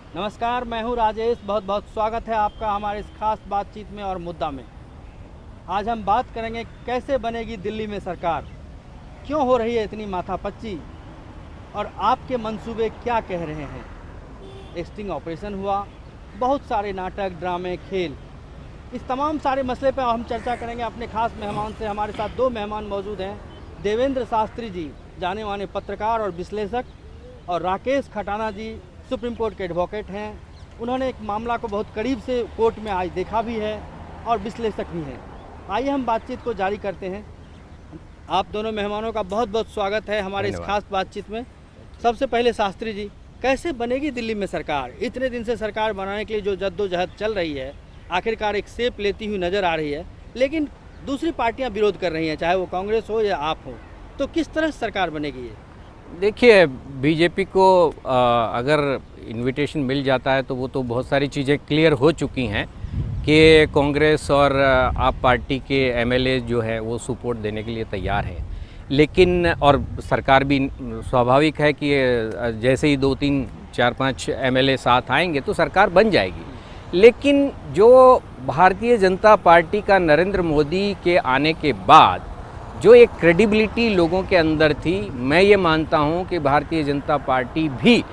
नमस्कार, मैं हूं राजेश। बहुत बहुत स्वागत है आपका हमारे इस खास बातचीत में और मुद्दा में। आज हम बात करेंगे कैसे बनेगी दिल्ली में सरकार, क्यों हो रही है इतनी माथापच्ची और आपके मंसूबे क्या कह रहे हैं। एक स्टिंग ऑपरेशन हुआ, बहुत सारे नाटक, ड्रामे, खेल, इस तमाम सारे मसले पर हम चर्चा करेंगे अपने खास मेहमान से। हमारे साथ दो मेहमान मौजूद हैं, देवेंद्र शास्त्री जी, जाने माने पत्रकार और विश्लेषक, और राकेश खटाना जी, सुप्रीम कोर्ट के एडवोकेट हैं। उन्होंने एक मामला को बहुत करीब से कोर्ट में आज देखा भी है और विश्लेषक भी हैं। आइए हम बातचीत को जारी करते हैं। आप दोनों मेहमानों का बहुत बहुत स्वागत है हमारे इस खास बातचीत में। सबसे पहले शास्त्री जी, कैसे बनेगी दिल्ली में सरकार? इतने दिन से सरकार बनाने के लिए जो जद्दोजहद चल रही है, आखिरकार एक शेप लेती हुई नज़र आ रही है, लेकिन दूसरी पार्टियां विरोध कर रही हैं, चाहे वो कांग्रेस हो या आप हो। तो किस तरह सरकार बनेगी ये? देखिए, बीजेपी को अगर इनविटेशन मिल जाता है तो वो तो बहुत सारी चीज़ें क्लियर हो चुकी हैं कि कांग्रेस और आप पार्टी के एमएलए जो है वो सपोर्ट देने के लिए तैयार हैं। लेकिन और सरकार भी स्वाभाविक है कि जैसे ही 2, 3, 4, 5 एमएलए साथ आएंगे तो सरकार बन जाएगी। लेकिन जो भारतीय जनता पार्टी का नरेंद्र मोदी के आने के बाद जो एक क्रेडिबिलिटी लोगों के अंदर थी, मैं ये मानता हूँ कि भारतीय जनता पार्टी भी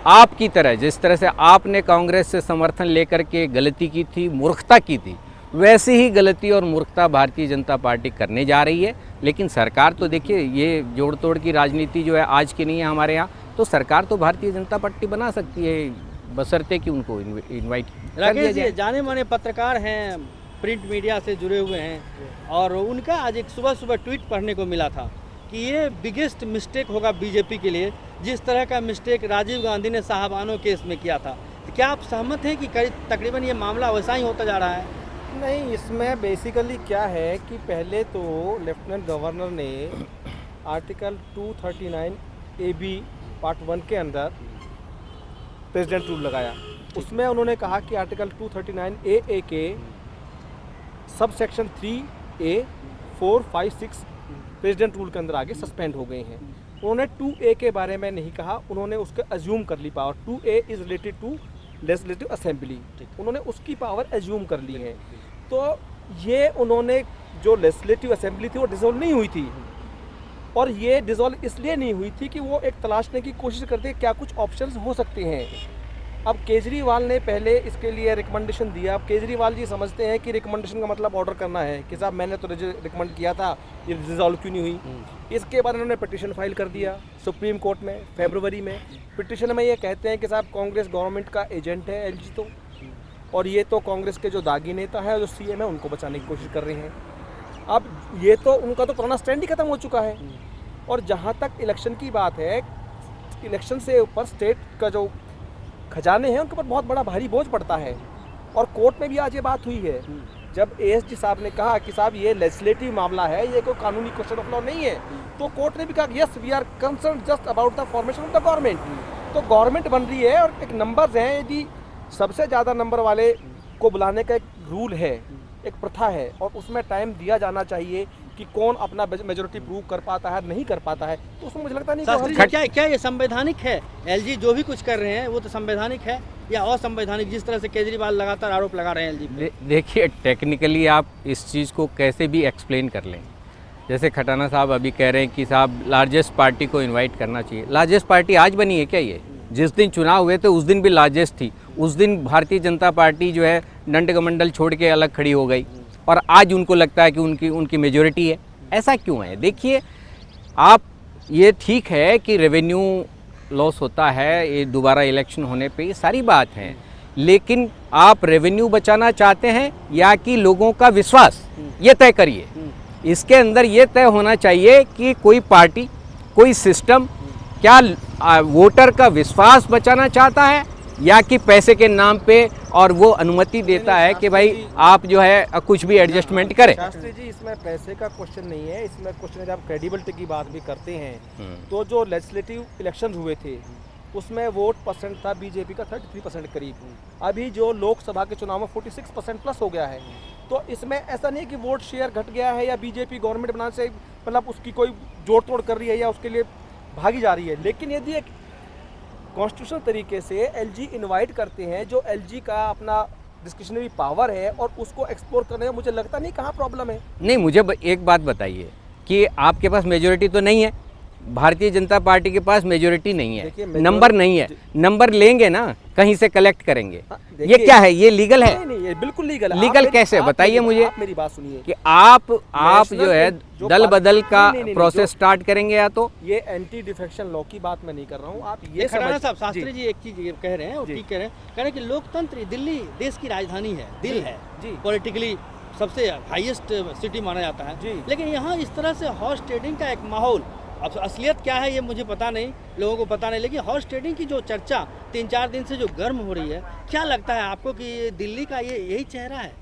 आपकी तरह, जिस तरह से आपने कांग्रेस से समर्थन लेकर के गलती की थी, मूर्खता की थी, वैसी ही गलती और मूर्खता भारतीय जनता पार्टी करने जा रही है। लेकिन सरकार तो देखिए, ये जोड़ तोड़ की राजनीति जो है आज की नहीं है हमारे यहाँ, तो सरकार तो भारतीय जनता पार्टी बना सकती है, बशर्ते कि उनको इन्वाइट कर दिया जाए। जाने माने पत्रकार हैं, प्रिंट मीडिया से जुड़े हुए हैं, और उनका आज एक सुबह ट्वीट पढ़ने को मिला था कि ये बिगेस्ट मिस्टेक होगा बीजेपी के लिए, जिस तरह का मिस्टेक राजीव गांधी ने साहबानो केस में किया था। तो क्या आप सहमत हैं कि तकरीबन ये मामला वैसा ही होता जा रहा है? नहीं, इसमें बेसिकली क्या है कि पहले तो लेफ्टिनेंट गवर्नर ने आर्टिकल 239 AB पार्ट 1 के अंदर प्रेसिडेंट रूल लगाया। उसमें उन्होंने कहा कि आर्टिकल 239 AA के sub section 3A, 4, 5, 6 president rule के अंदर आगे सस्पेंड हो गए हैं। उन्होंने 2A के बारे में नहीं कहा, उन्होंने उसके अज्यूम कर ली power. 2A is related to legislative assembly, उन्होंने उसकी पावर एज्यूम कर ली है। तो ये उन्होंने जो लेजिस्लेटिव असेंबली थी वो डिसॉल्व नहीं हुई थी, और ये डिसॉल्व इसलिए नहीं हुई थी कि वो एक तलाशने की कोशिश करते क्या कुछ ऑप्शंस हो सकते हैं। अब केजरीवाल ने पहले इसके लिए रिकमेंडेशन दिया। अब केजरीवाल जी समझते हैं कि रिकमेंडेशन का मतलब ऑर्डर करना है कि साहब मैंने तो रिकमेंड किया था, ये रिजॉल्व क्यों नहीं हुई। इसके बाद उन्होंने पिटीशन फाइल कर दिया सुप्रीम कोर्ट में फरवरी में। पिटीशन में ये कहते हैं कि साहब कांग्रेस गवर्नमेंट का एजेंट है एलजी तो, और ये तो कांग्रेस के जो दागी नेता है, जो सीएम है, उनको बचाने की कोशिश कर रहे हैं। अब ये तो उनका तो पुराना स्टैंड ही खत्म हो चुका है। और जहाँ तक इलेक्शन की बात है, इलेक्शन से ऊपर स्टेट का जो खजाने हैं उनके ऊपर बहुत बड़ा भारी बोझ पड़ता है। और कोर्ट में भी आज ये बात हुई है, जब एएसजी साहब ने कहा कि साहब ये लेजिस्लेटिव मामला है, ये कोई कानूनी क्वेश्चन ऑफ लॉ नहीं है, तो कोर्ट ने भी कहा yes we are concern just about the formation of the government. तो गवर्नमेंट बन रही है और एक नंबर्स हैं, यदि सबसे ज़्यादा नंबर वाले को बुलाने का एक रूल है, एक प्रथा है, और उसमें टाइम दिया जाना चाहिए कि कौन अपना मेजोरिटी प्रूव कर पाता है नहीं कर पाता है। तो उसमें मुझे लगता नहीं क्या ये संवैधानिक है? एलजी जो भी कुछ कर रहे हैं वो तो संवैधानिक है या असंवैधानिक, जिस तरह से केजरीवाल लगातार आरोप लगा रहे हैं एलजी पे? देखिए, टेक्निकली आप इस चीज़ को कैसे भी एक्सप्लेन कर लें। जैसे खटाना साहब अभी कह रहे हैं कि साहब लार्जेस्ट पार्टी को इनवाइट करना चाहिए। लार्जेस्ट पार्टी आज बनी है क्या? ये जिस दिन चुनाव हुए थे उस दिन भी लार्जेस्ट थी। उस दिन भारतीय जनता पार्टी जो है दंडकमंडल छोड़ के अलग खड़ी हो गई, और आज उनको लगता है कि उनकी मेजॉरिटी है। ऐसा क्यों है? देखिए, आप ये ठीक है कि रेवेन्यू लॉस होता है, ये दोबारा इलेक्शन होने पे, ये सारी बात है, लेकिन आप रेवेन्यू बचाना चाहते हैं या कि लोगों का विश्वास, ये तय करिए। इसके अंदर ये तय होना चाहिए कि कोई पार्टी, कोई सिस्टम क्या वोटर का विश्वास बचाना चाहता है या कि पैसे के नाम पे और वो अनुमति देता है कि भाई आप जो है कुछ भी एडजस्टमेंट करें। शास्त्री जी, इसमें पैसे का क्वेश्चन नहीं है, इसमें क्वेश्चन है जब क्रेडिबिलिटी की बात भी करते हैं तो जो लेजिस्लेटिव इलेक्शन हुए थे उसमें वोट परसेंट था बीजेपी का 33% करीब। अभी जो लोकसभा के चुनाव में 46% प्लस हो गया है। तो इसमें ऐसा नहीं है कि वोट शेयर घट गया है या बीजेपी गवर्नमेंट बनाने से मतलब उसकी कोई जोड़ तोड़ कर रही है या उसके लिए भागी जा रही है। लेकिन यदि एक कॉन्स्टिट्यूशनल तरीके से एलजी इनवाइट करते हैं, जो एलजी का अपना डिस्क्रिशनरी पावर है और उसको एक्सप्लोर करने में मुझे लगता नहीं कहाँ प्रॉब्लम है। नहीं, मुझे एक बात बताइए कि आपके पास मेजोरिटी तो नहीं है, भारतीय जनता पार्टी के पास मेजोरिटी नहीं देखिए, है, नंबर नहीं है, नंबर लेंगे ना कहीं से कलेक्ट करेंगे। हाँ, ये देखिए, क्या है, ये लीगल है? नहीं ये बिल्कुल लीगल है। लीगल कैसे, बताइए मुझे। आप मेरी बात सुनिए कि आप नेशनल जो है जो दल बदल का नहीं, प्रोसेस स्टार्ट करेंगे या तो ये एंटी डिफेक्शन लॉ की बात मैं नहीं कर रहा हूँ। आप ये खटाना समझ साहब, शास्त्री जी एक चीज ये कह रहे हैं और जी। ठीक कह रहे हैं, कह रहे हैं कि लोकतंत्र, दिल्ली देश की राजधानी है, दिल जी, है, जी। पॉलिटिकली सबसे हाईएस्ट सिटी माना जाता है, जी। लेकिन यहाँ इस तरह से हॉर्स ट्रेडिंग का एक माहौल, अब असलियत क्या है ये मुझे पता नहीं, लोगों को पता नहीं, लेकिन हॉर्स ट्रेडिंग की जो चर्चा 3-4 दिन से जो गर्म हो रही है, क्या लगता है आपको कि ये दिल्ली का ये यही चेहरा है?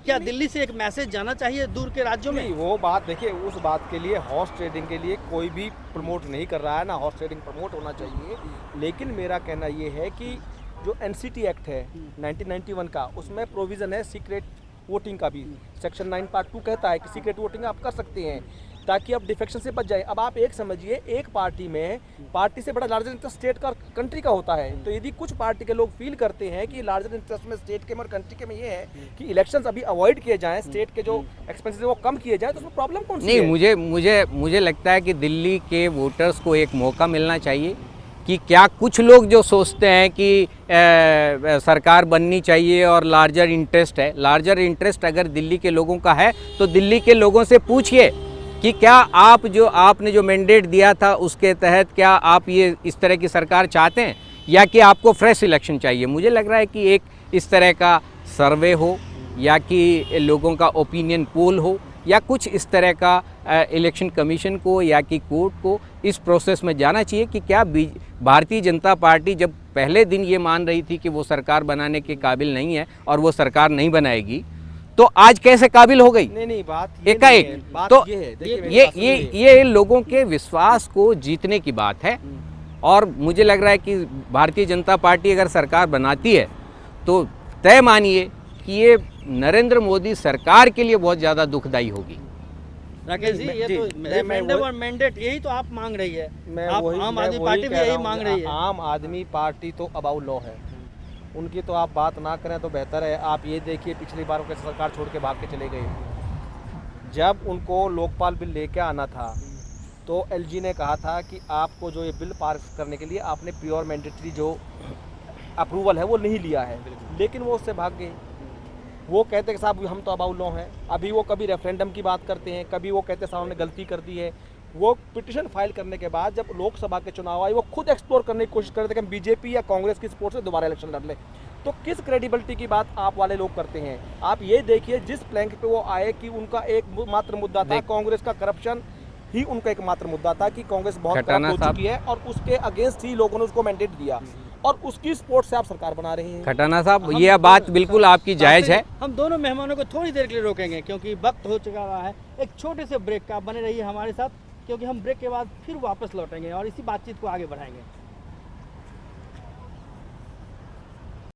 क्या दिल्ली से एक मैसेज जाना चाहिए दूर के राज्यों में? नहीं, वो बात देखिए, उस बात के लिए हॉर्स ट्रेडिंग के लिए कोई भी प्रमोट नहीं कर रहा है, ना हॉर्स ट्रेडिंग प्रमोट होना चाहिए। लेकिन मेरा कहना ये है कि जो एनसीटी एक्ट है 1991 का, उसमें प्रोविज़न है सीक्रेट वोटिंग का भी। सेक्शन 9 पार्ट 2 कहता है कि सीक्रेट वोटिंग आप कर सकते हैं ताकि आप डिफेक्शन से बच जाए। अब आप एक समझिए, एक पार्टी में पार्टी से बड़ा लार्जर इंटरेस्ट स्टेट का, कंट्री का होता है, तो यदि कुछ पार्टी के लोग फील करते हैं कि लार्जर इंटरेस्ट में स्टेट के और कंट्री के में ये है कि इलेक्शंस अभी अवॉइड किए जाएं, स्टेट के जो एक्सपेंसेस वो कम किए जाएं, तो उसमें प्रॉब्लम कौन सी नहीं, है? मुझे लगता है कि दिल्ली के वोटर्स को एक मौका मिलना चाहिए कि क्या कुछ लोग जो सोचते हैं कि सरकार बननी चाहिए और लार्जर इंटरेस्ट है, लार्जर इंटरेस्ट अगर दिल्ली के लोगों का है तो दिल्ली के लोगों से पूछिए कि क्या आपने जो मैंडेट दिया था उसके तहत क्या आप ये इस तरह की सरकार चाहते हैं या कि आपको फ्रेश इलेक्शन चाहिए। मुझे लग रहा है कि एक इस तरह का सर्वे हो या कि लोगों का ओपिनियन पोल हो या कुछ इस तरह का इलेक्शन कमीशन को या कि कोर्ट को इस प्रोसेस में जाना चाहिए कि क्या भारतीय जनता पार्टी जब पहले दिन ये मान रही थी कि वो सरकार बनाने के काबिल नहीं है और वो सरकार नहीं बनाएगी, तो आज कैसे काबिल हो गई नहीं बात ये एकाएक। नहीं है, बात तो ये है, देखिए मेरी बात सुनिए। ये लोगों के विश्वास को जीतने की बात है और मुझे लग रहा है कि भारतीय जनता पार्टी अगर सरकार बनाती है तो तय मानिए कि ये नरेंद्र मोदी सरकार के लिए बहुत ज़्यादा दुखदाई होगी। राकेश जी, ये जी, तो मैं रेफरेंडम वही- और मैंडेट यही तो आप मांग रही है, मैं आप वही आम मैं आदमी वही पार्टी भी कह रहा यही हूँ मांग कि रही है। आम आदमी पार्टी तो अबाउ लॉ है, उनकी तो आप बात ना करें तो बेहतर है। आप ये देखिए पिछली बार वो कैसे सरकार छोड़ के भाग के चले गए। जब उनको लोकपाल बिल लेके आना था तो एलजी ने कहा था कि आपको जो ये बिल पास करने के लिए आपने प्योर मैंडेटरी जो अप्रूवल है वो नहीं लिया है, लेकिन वो उससे भाग गए। वो कहते हैं कि साहब हम तो अबाउ लॉ हैं। अभी वो कभी रेफरेंडम की बात करते हैं, कभी वो कहते हैं साहब हमने गलती कर दी है। वो पिटिशन फाइल करने के बाद जब लोकसभा के चुनाव आए, वो खुद एक्सप्लोर करने की कोशिश करते हैं कि हम बीजेपी या कांग्रेस की सपोर्ट से दोबारा इलेक्शन लड़ लें। तो किस क्रेडिबिलिटी की बात आप वाले लोग करते हैं? आप ये देखिए, जिस प्लैंक पे वो आए कि उनका एक मात्र मुद्दा था कांग्रेस का करप्शन ही, उनका एकमात्र मुद्दा था कि कांग्रेस बहुत करप्ट हो चुकी है और उसके अगेंस्ट ही लोगों ने उसको मैंडेट दिया और उसकी सपोर्ट से आप सरकार बना रहे हैं। खटाना साहब, ये बात बिल्कुल आपकी जायज़ है। हम दोनों मेहमानों को थोड़ी देर के लिए रोकेंगे क्योंकि वक्त हो चुका रहा है एक छोटे से ब्रेक का। बने रहिए हमारे साथ क्योंकि हम ब्रेक के बाद फिर वापस लौटेंगे और इसी बातचीत को आगे बढ़ाएंगे।